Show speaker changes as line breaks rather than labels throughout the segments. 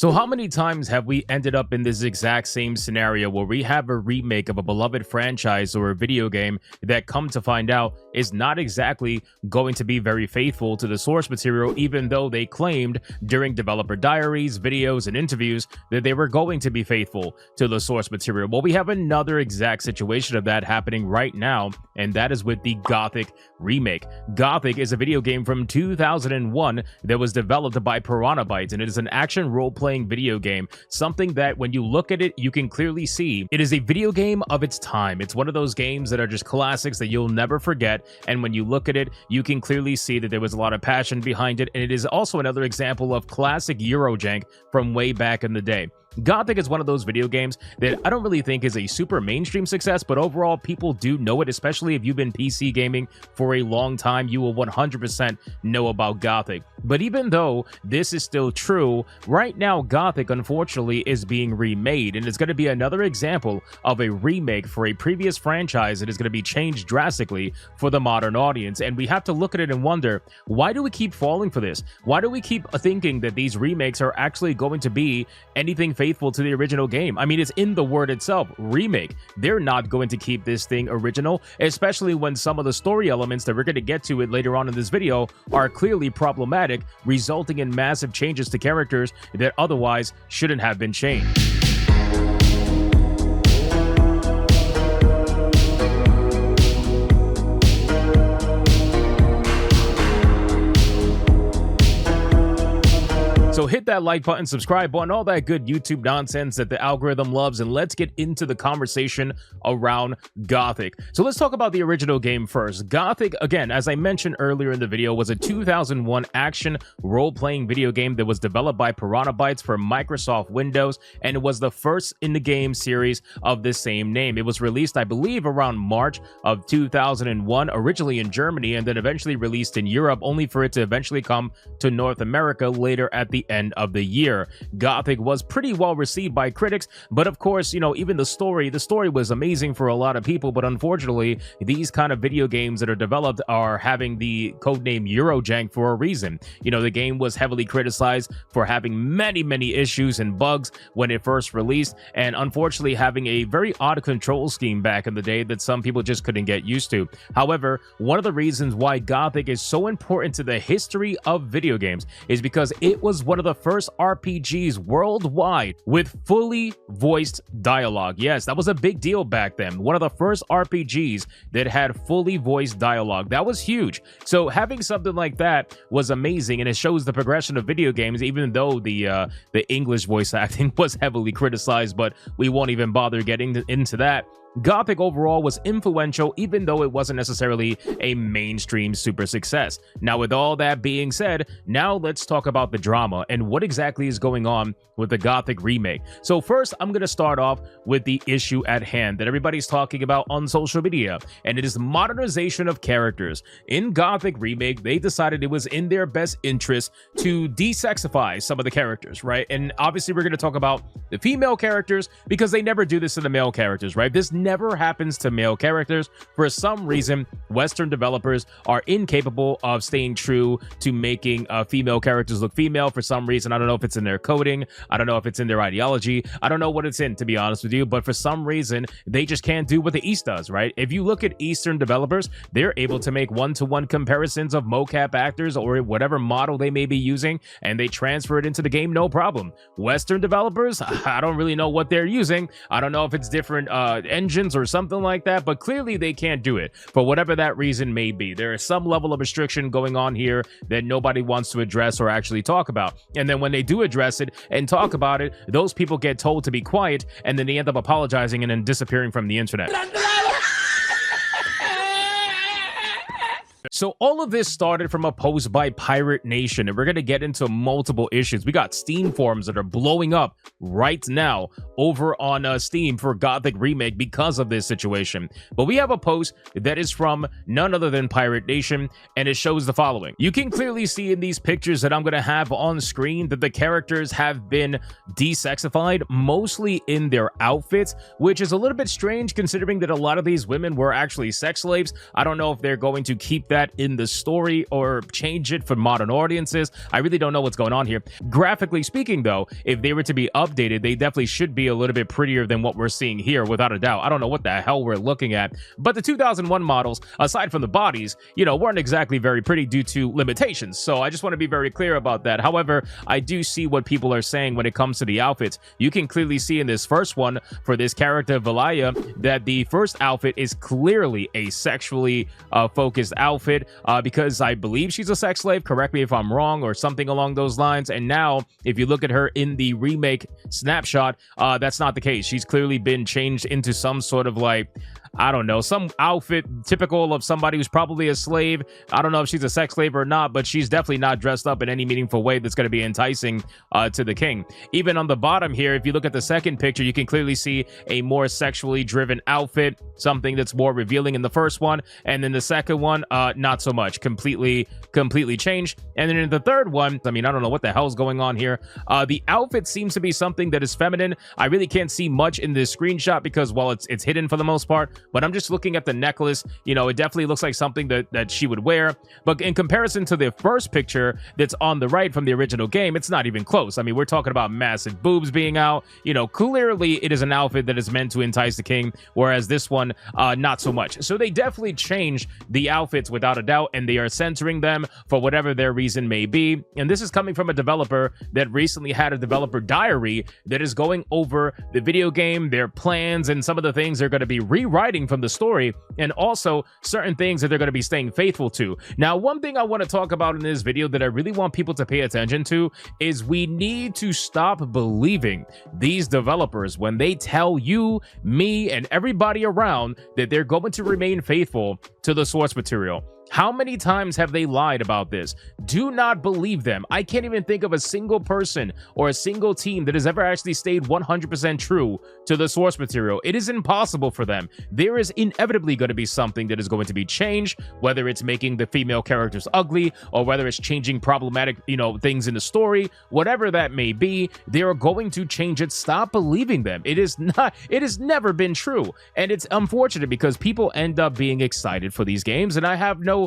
So how many times have we ended up in this exact same scenario where we have a remake of a beloved franchise or a video game that, come to find out, is not exactly going to be very faithful to the source material, even though they claimed during developer diaries, videos, and interviews that they were going to be faithful to the source material? Well, we have another exact situation of that happening right now, and that is with the Gothic Remake. Gothic is a video game from 2001 that was developed by Piranha Bytes, and it is an action role-playing video game, something that when you look at it, you can clearly see it is a video game of its time. It's one of those games that are just classics that you'll never forget, and when you look at it, you can clearly see that there was a lot of passion behind it, and it is also another example of classic Eurojank from way back in the day. Gothic is one of those video games that I don't really think is a super mainstream success, but overall people do know it, especially if you've been PC gaming for a long time. You will 100% know about Gothic. But even though this is still true, right now Gothic unfortunately is being remade, and it's going to be another example of a remake for a previous franchise that is going to be changed drastically for the modern audience. And we have to look at it and wonder, why do we keep falling for this? Why do we keep thinking that these remakes are actually going to be anything faithful to the original game? I mean, it's in the word itself, remake. They're not going to keep this thing original, especially when some of the story elements that we're going to get to it later on in this video are clearly problematic, resulting in massive changes to characters that otherwise shouldn't have been changed. So hit that like button, subscribe button, all that good YouTube nonsense that the algorithm loves, and let's get into the conversation around Gothic. So let's talk about the original game first. Gothic, again, as I mentioned earlier in the video, was a 2001 action role-playing video game that was developed by Piranha Bytes for Microsoft Windows, and it was the first in the game series of the same name. It was released, I believe, around March of 2001, originally in Germany, and then eventually released in Europe, only for it to eventually come to North America later at the end of the year. Gothic was pretty well received by critics, but of course, you know, even the story was amazing for a lot of people, but unfortunately, these kind of video games that are developed are having the codename Eurojank for a reason. You know, the game was heavily criticized for having many issues and bugs when it first released, and unfortunately having a very odd control scheme back in the day that some people just couldn't get used to. However, one of the reasons why Gothic is so important to the history of video games is because it was one of the first RPGs worldwide with fully voiced dialogue. Yes, that was a big deal back then. One of the first RPGs that had fully voiced dialogue. That was huge. So having something like that was amazing, and it shows the progression of video games, even though the English voice acting was heavily criticized, but we won't even bother getting into that. Gothic overall was influential, even though it wasn't necessarily a mainstream super success. Now, with all that being said, now let's talk about the drama and what exactly is going on with the Gothic remake. So first, I'm going to start off with the issue at hand that everybody's talking about on social media, and it is modernization of characters. In Gothic remake, they decided it was in their best interest to desexify some of the characters, right? And obviously, we're going to talk about the female characters because they never do this to the male characters, right? This never happens to male characters. For some reason, Western developers are incapable of staying true to making female characters look female for some reason. I don't know if it's in their coding. I don't know if it's in their ideology. I don't know what it's in, to be honest with you, but for some reason, they just can't do what the East does, right? If you look at Eastern developers, they're able to make one-to-one comparisons of mocap actors or whatever model they may be using, and they transfer it into the game, no problem. Western developers, I don't really know what they're using. I don't know if it's different engines or something like that, but clearly they can't do it for whatever that reason may be. There is some level of restriction going on here that nobody wants to address or actually talk about. And then when they do address it and talk about it, those people get told to be quiet, and then they end up apologizing and then disappearing from the internet. So all of this started from a post by Pirate Nation, and we're going to get into multiple issues. We got Steam forums that are blowing up right now over on Steam for Gothic Remake because of this situation. But we have a post that is from none other than Pirate Nation, and it shows the following. You can clearly see in these pictures that I'm going to have on screen that the characters have been desexified, mostly in their outfits, which is a little bit strange considering that a lot of these women were actually sex slaves. I don't know if they're going to keep that that in the story or change it for modern audiences. I really don't know what's going on here. Graphically speaking, though, if they were to be updated, they definitely should be a little bit prettier than what we're seeing here, without a doubt. I don't know what the hell we're looking at, but the 2001 models, aside from the bodies, you know, weren't exactly very pretty due to limitations. So I just want to be very clear about that. However, I do see what people are saying when it comes to the outfits. You can clearly see in this first one for this character Valaya that the first outfit is clearly a sexually focused outfit because I believe she's a sex slave. Correct me if I'm wrong, or something along those lines. And now, if you look at her in the remake snapshot, that's not the case. She's clearly been changed into some sort of, like, I don't know, some outfit typical of somebody who's probably a slave. I don't know if she's a sex slave or not, but she's definitely not dressed up in any meaningful way that's going to be enticing to the king. Even on the bottom here, if you look at the second picture, you can clearly see a more sexually driven outfit, something that's more revealing in the first one. And then the second one, not so much. Completely changed. And then in the third one, I mean, I don't know what the hell's going on here. The outfit seems to be something that is feminine. I really can't see much in this screenshot because, well, it's hidden for the most part. But I'm just looking at the necklace. You know, it definitely looks like something that she would wear. But in comparison to the first picture that's on the right from the original game, it's not even close. I mean, we're talking about massive boobs being out. You know, clearly it is an outfit that is meant to entice the king, whereas this one, not so much. So they definitely changed the outfits without a doubt, and they are censoring them for whatever their reason may be. And this is coming from a developer that recently had a developer diary that is going over the video game, their plans, and some of the things they're going to be rewriting from the story, and also certain things that they're going to be staying faithful to. Now, one thing I want to talk about in this video that I really want people to pay attention to is we need to stop believing these developers when they tell you, me, and everybody around that they're going to remain faithful to the source material. How many times have they lied about this? Do not believe them. I can't even think of a single person or a single team that has ever actually stayed 100% true to the source material. It is impossible for them. There is inevitably going to be something that is going to be changed, whether it's making the female characters ugly or whether it's changing problematic, you know, things in the story. Whatever that may be, they are going to change it. Stop believing them. It has never been true. And it's unfortunate because people end up being excited for these games, and I have no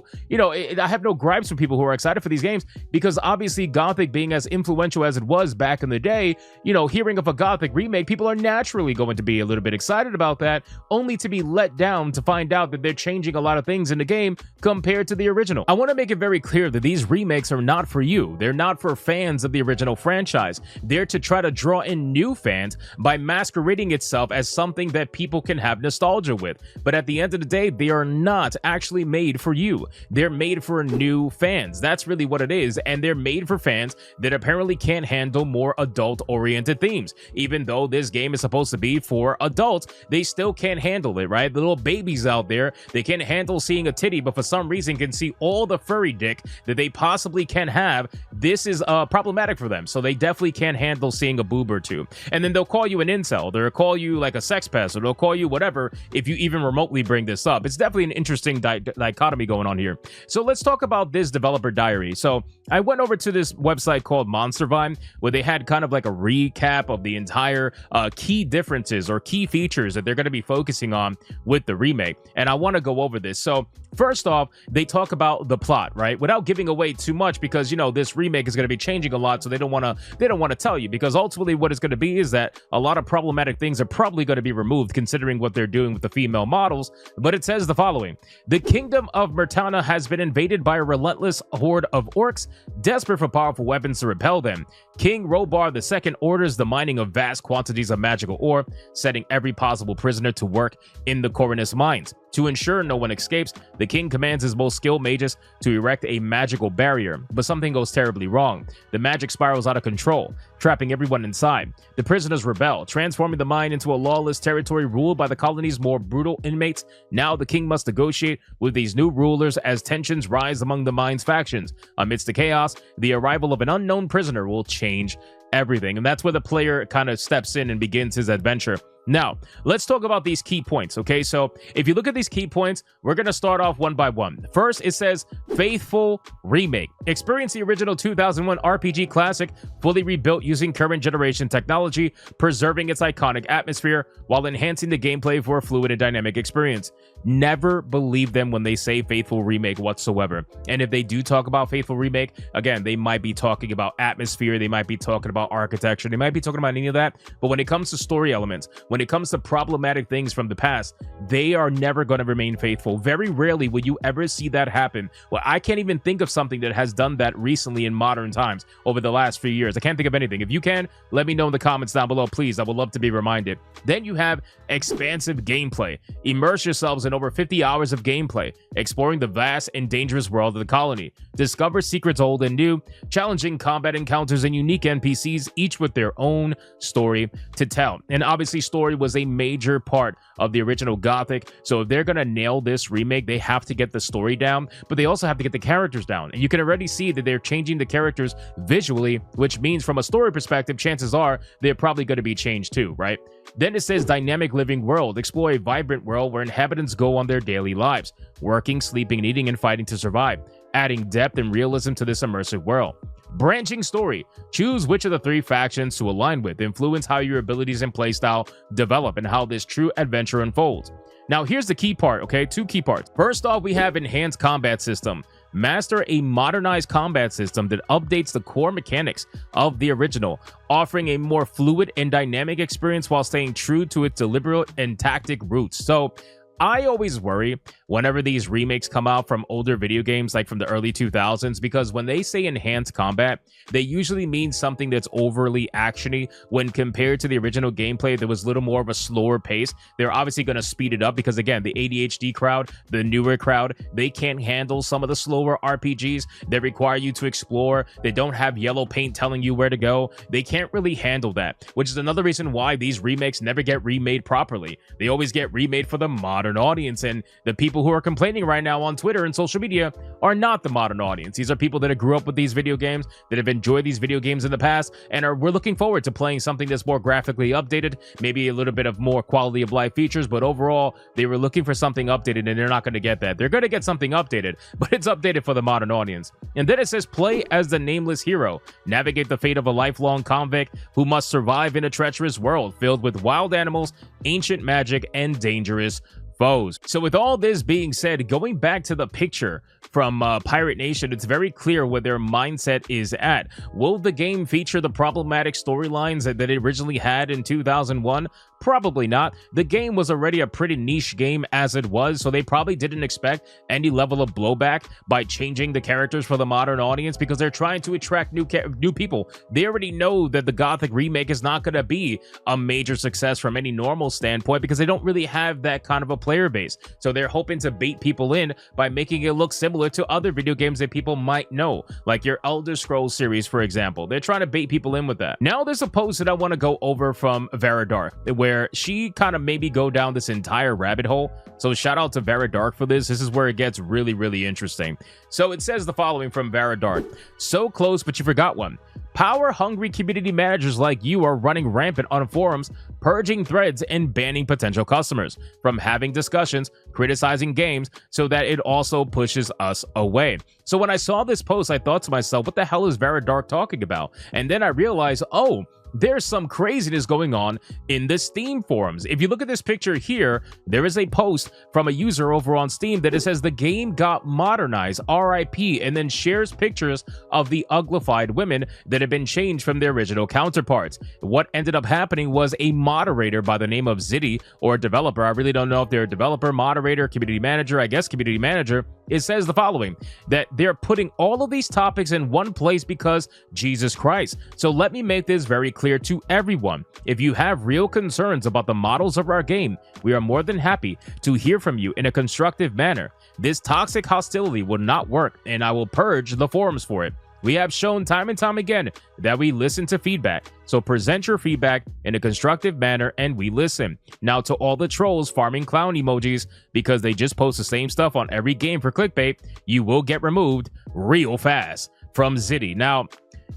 gripes with people who are excited for these games because obviously Gothic being as influential as it was back in the day, you know, hearing of a Gothic remake, people are naturally going to be a little bit excited about that, only to be let down to find out that they're changing a lot of things in the game compared to the original. I want to make it very clear that these remakes are not for you. They're not for fans of the original franchise. They're to try to draw in new fans by masquerading itself as something that people can have nostalgia with. But at the end of the day, they are not actually made for you. They're made for new fans. That's really what it is. And they're made for fans that apparently can't handle more adult-oriented themes. Even though this game is supposed to be for adults, they still can't handle it, right? The little babies out there, they can't handle seeing a titty, but for some reason can see all the furry dick that they possibly can have. This is problematic for them. So they definitely can't handle seeing a boob or two. And then they'll call you an incel. They'll call you like a sex pest, or they'll call you whatever if you even remotely bring this up. It's definitely an interesting dichotomy going on here. So let's talk about this developer diary. So I went over to this website called Monster Vine, where they had kind of like a recap of the entire key differences or key features that they're going to be focusing on with the remake. And I want to go over this. So first off, they talk about the plot, right? Without giving away too much, because, you know, this remake is going to be changing a lot. So they don't want to tell you, because ultimately what it's going to be is that a lot of problematic things are probably going to be removed considering what they're doing with the female models. But it says the following: the kingdom of Murtana has been invaded by a relentless horde of orcs, desperate for powerful weapons to repel them. King Robar II orders the mining of vast quantities of magical ore, setting every possible prisoner to work in the Corvinus mines. To ensure no one escapes, the king commands his most skilled mages to erect a magical barrier, but something goes terribly wrong. The magic spirals out of control, trapping everyone inside. The prisoners rebel, transforming the mine into a lawless territory ruled by the colony's more brutal inmates. Now the king must negotiate with these new rulers as tensions rise among the mine's factions. Amidst the chaos, the arrival of an unknown prisoner will change everything. And that's where the player kind of steps in and begins his adventure Now, let's talk about these key points, okay? So, if you look at these key points, we're going to start off one by one. First, it says Faithful Remake. Experience the original 2001 RPG classic, fully rebuilt using current generation technology, preserving its iconic atmosphere while enhancing the gameplay for a fluid and dynamic experience. Never believe them when they say Faithful Remake whatsoever. And if they do talk about Faithful Remake, again, they might be talking about atmosphere, they might be talking about architecture, they might be talking about any of that. But when it comes to story elements, when it comes to problematic things from the past, they are never going to remain faithful. Very rarely will you ever see that happen. Well, I can't even think of something that has done that recently in modern times over the last few years. I can't think of anything. If you can, let me know in the comments down below, please. I would love to be reminded. Then you have expansive gameplay. Immerse yourselves in over 50 hours of gameplay, exploring the vast and dangerous world of the colony. Discover secrets old and new, challenging combat encounters and unique NPCs, each with their own story to tell. And obviously, story was a major part of the original Gothic, so if they're gonna nail this remake, they have to get the story down, but they also have to get the characters down. And you can already see that they're changing the characters visually, which means from a story perspective, chances are they're probably going to be changed too, right? Then it says Dynamic Living World. Explore a vibrant world where inhabitants go on their daily lives, working, sleeping, eating, and fighting to survive, adding depth and realism to this immersive world. Branching story. Choose which of the 3 factions to align with. Influence how your abilities and playstyle develop and how this true adventure unfolds. Now, here's the key part, okay? 2 key parts. First off, we have Enhanced Combat System. Master a modernized combat system that updates the core mechanics of the original, offering a more fluid and dynamic experience while staying true to its deliberate and tactic roots. So, I always worry whenever these remakes come out from older video games, like from the early 2000s, because when they say enhanced combat, they usually mean something that's overly actiony when compared to the original gameplay that was a little more of a slower pace. They're obviously going to speed it up because, again, the ADHD crowd, the newer crowd, they can't handle some of the slower RPGs that require you to explore. They don't have yellow paint telling you where to go. They can't really handle that, which is another reason why these remakes never get remade properly. They always get remade for the modern audience, and the people who are complaining right now on Twitter and social media are not the modern audience. These are people that have grew up with these video games, that have enjoyed these video games in the past, and we're looking forward to playing something that's more graphically updated, maybe a little bit of more quality of life features, but overall, they were looking for something updated, and they're not going to get that. They're going to get something updated, but it's updated for the modern audience. And then it says, play as the nameless hero. Navigate the fate of a lifelong convict who must survive in a treacherous world filled with wild animals, ancient magic, and dangerous foes. So with all this being said, going back to the picture from Pirate Nation, it's very clear where their mindset is at. Will the game feature the problematic storylines that it originally had in 2001? Probably not. The game was already a pretty niche game as it was, so they probably didn't expect any level of blowback by changing the characters for the modern audience because they're trying to attract new people. They already know that the Gothic remake is not going to be a major success from any normal standpoint because they don't really have that kind of a player base. So they're hoping to bait people in by making it look similar to other video games that people might know, like your Elder Scrolls series, for example. They're trying to bait people in with that. Now there's a post that I want to go over from Vara, where she kind of made me go down this entire rabbit hole. So shout out to Vara for this. This is where it gets really, really interesting. So it says the following from Vara. So close, but you forgot one. Power-hungry community managers like you are running rampant on forums, purging threads and banning potential customers from having discussions, criticizing games, so that it also pushes us away. So when I saw this post, I thought to myself, what the hell is Vara talking about? And then I realized, oh, there's some craziness going on in the Steam forums. If you look at this picture here, there is a post from a user over on Steam that it says the game got modernized, RIP, and then shares pictures of the uglified women that have been changed from their original counterparts. What ended up happening was a moderator by the name of Zitty, or a developer. I really don't know if they're a developer, moderator, community manager, I guess community manager. It says the following, that they're putting all of these topics in one place because Jesus Christ. So let me make this very clear to everyone. If you have real concerns about the models of our game, we are more than happy to hear from you in a constructive manner. This toxic hostility will not work, and I will purge the forums for it. We have shown time and time again that we listen to feedback, so present your feedback in a constructive manner and we listen. Now to all the trolls farming clown emojis because they just post the same stuff on every game for clickbait, you will get removed real fast. From Zitty. Now,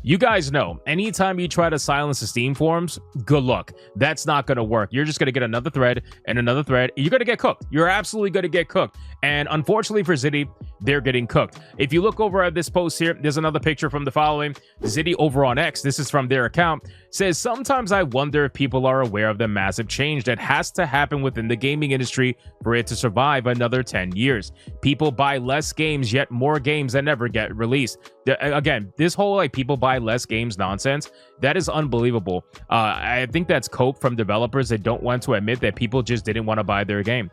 You guys know, anytime you try to silence the Steam forums, good luck. That's not going to work. You're just going to get another thread and another thread. You're going to get cooked. You're absolutely going to get cooked. And unfortunately for Zitty, they're getting cooked. If you look over at this post here, there's another picture from the following. Zitty over on X, this is from their account, says, sometimes I wonder if people are aware of the massive change that has to happen within the gaming industry for it to survive another 10 years. People buy less games, yet more games that never get released. Again, this whole like people buy less games nonsense, that is unbelievable. I think that's cope from developers that don't want to admit that people just didn't want to buy their game.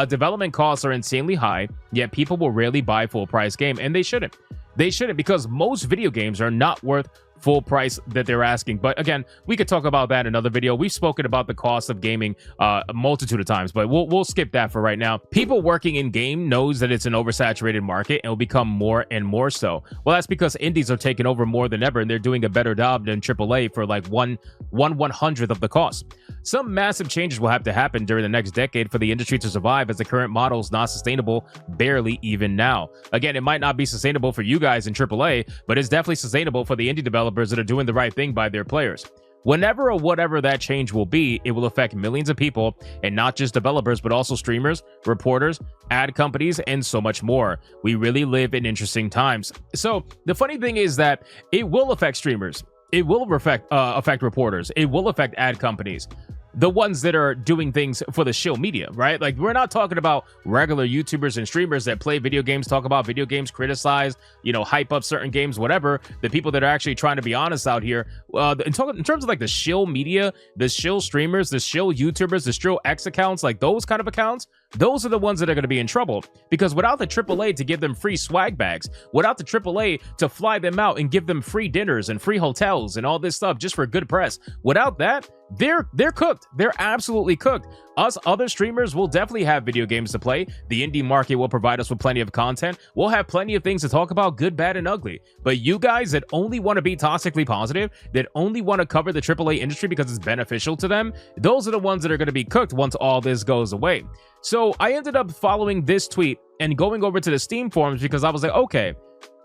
Development costs are insanely high, yet people will rarely buy full price game, and they shouldn't. They shouldn't, because most video games are not worth full price that they're asking. But again, we could talk about that in another video. We've spoken about the cost of gaming a multitude of times, but we'll skip that for right now. People working in game knows that it's an oversaturated market and will become more and more so. Well, that's because indies are taking over more than ever, and they're doing a better job than AAA for like one 1/100th of the cost. Some massive changes will have to happen during the next decade for the industry to survive, as the current model is not sustainable, barely even now. Again, it might not be sustainable for you guys in AAA, but it's definitely sustainable for the indie developers that are doing the right thing by their players. Whenever or whatever that change will be, it will affect millions of people, and not just developers, but also streamers, reporters, ad companies, and so much more. We really live in interesting times. So the funny thing is that it will affect streamers. It will affect reporters. It will affect ad companies. The ones that are doing things for the shill media, right? Like, we're not talking about regular YouTubers and streamers that play video games, talk about video games, criticize, you know, hype up certain games, whatever. The people that are actually trying to be honest out here, in terms of like the shill media, the shill streamers, the shill YouTubers, the shill X accounts, like those kind of accounts, those are the ones that are going to be in trouble, because without the AAA to give them free swag bags, without the AAA to fly them out and give them free dinners and free hotels and all this stuff just for good press, without that, they're cooked. They're absolutely cooked. Us other streamers will definitely have video games to play. The indie market will provide us with plenty of content. We'll have plenty of things to talk about, good, bad, and ugly. But you guys that only want to be toxically positive, that only want to cover the AAA industry because it's beneficial to them, those are the ones that are going to be cooked once all this goes away. So I ended up following this tweet and going over to the Steam forums, because I was like, okay,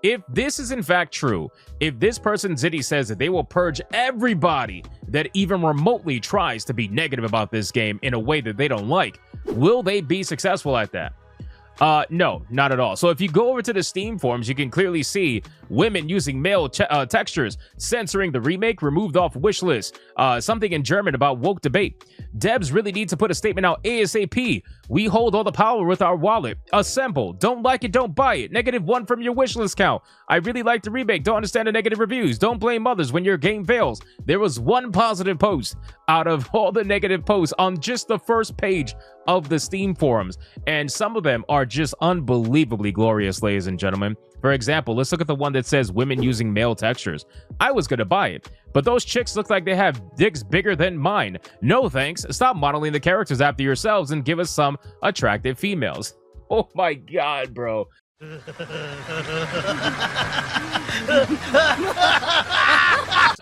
if this is in fact true, if this person Zitty says that they will purge everybody that even remotely tries to be negative about this game in a way that they don't like, will they be successful at that? No, not at all. So if you go over to the Steam forums, you can clearly see women using male textures, censoring the remake, removed off wish list, something in German about woke debate. Devs really need to put a statement out ASAP. We hold all the power with our wallet. Assemble. Don't like it, don't buy it. -1 from your wish list count. I really like the remake. Don't understand the negative reviews. Don't blame others when your game fails. There was one positive post out of all the negative posts on just the first page of the Steam forums, and some of them are just unbelievably glorious, ladies and gentlemen. For example, let's look at the one that says women using male textures. I was gonna buy it, but those chicks look like they have dicks bigger than mine. No thanks. Stop modeling the characters after yourselves and give us some attractive females. Oh my god, bro.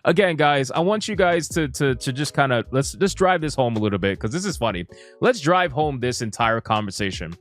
Again, guys, I want you guys to just kind of let's drive this home a little bit, because this is funny. Let's drive home this entire conversation.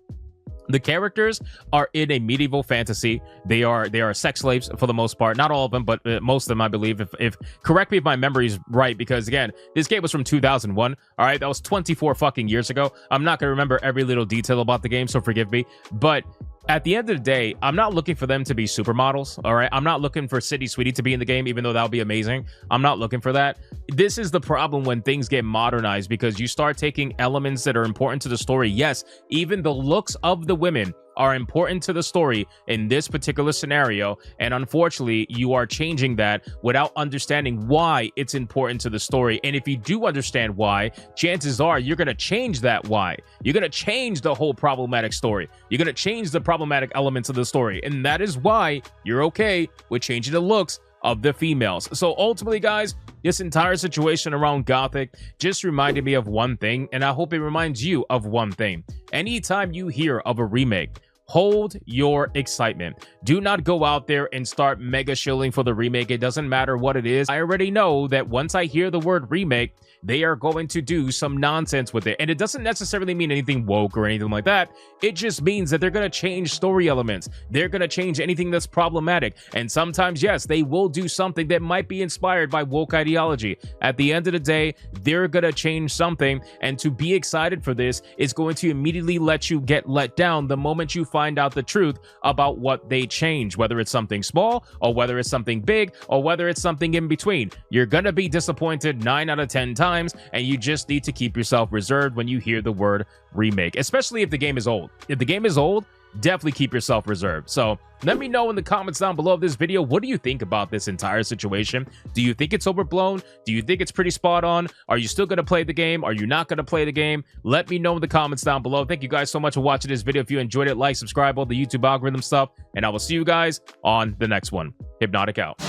The characters are in a medieval fantasy. They are sex slaves for the most part. Not all of them, but most of them, I believe. If correct me if my memory is right, because again, this game was from 2001. All right, that was 24 fucking years ago. I'm not gonna remember every little detail about the game, so forgive me. But at the end of the day, I'm not looking for them to be supermodels, all right? I'm not looking for City Sweetie to be in the game, even though that would be amazing. I'm not looking for that. This is the problem when things get modernized, because you start taking elements that are important to the story. Yes, even the looks of the women are important to the story in this particular scenario, and unfortunately you are changing that without understanding why it's important to the story. And if you do understand why, chances are you're going to change that why. You're going to change the whole problematic story. You're going to change the problematic elements of the story, and that is why you're okay with changing the looks of the females. So ultimately, guys, this entire situation around Gothic just reminded me of one thing, and I hope it reminds you of one thing. Anytime you hear of a remake, hold your excitement. Do not go out there and start mega shilling for the remake. It doesn't matter what it is. I already know that once I hear the word remake, they are going to do some nonsense with it. And it doesn't necessarily mean anything woke or anything like that. It just means that they're going to change story elements. They're going to change anything that's problematic. And sometimes, yes, they will do something that might be inspired by woke ideology. At the end of the day, they're going to change something. And to be excited for this is going to immediately let you get let down the moment you find out the truth about what they change, whether it's something small or whether it's something big or whether it's something in between. You're going to be disappointed 9 out of 10 times. And you just need to keep yourself reserved when you hear the word remake, especially if the game is old. If the game is old, definitely keep yourself reserved. So let me know in the comments down below of this video, what do you think about this entire situation? Do you think it's overblown? Do you think it's pretty spot on? Are you still going to play the game? Are you not going to play the game? Let me know in the comments down below. Thank you guys so much for watching this video. If you enjoyed it, like, subscribe, all the YouTube algorithm stuff, and I will see you guys on the next one. Hypnotic out.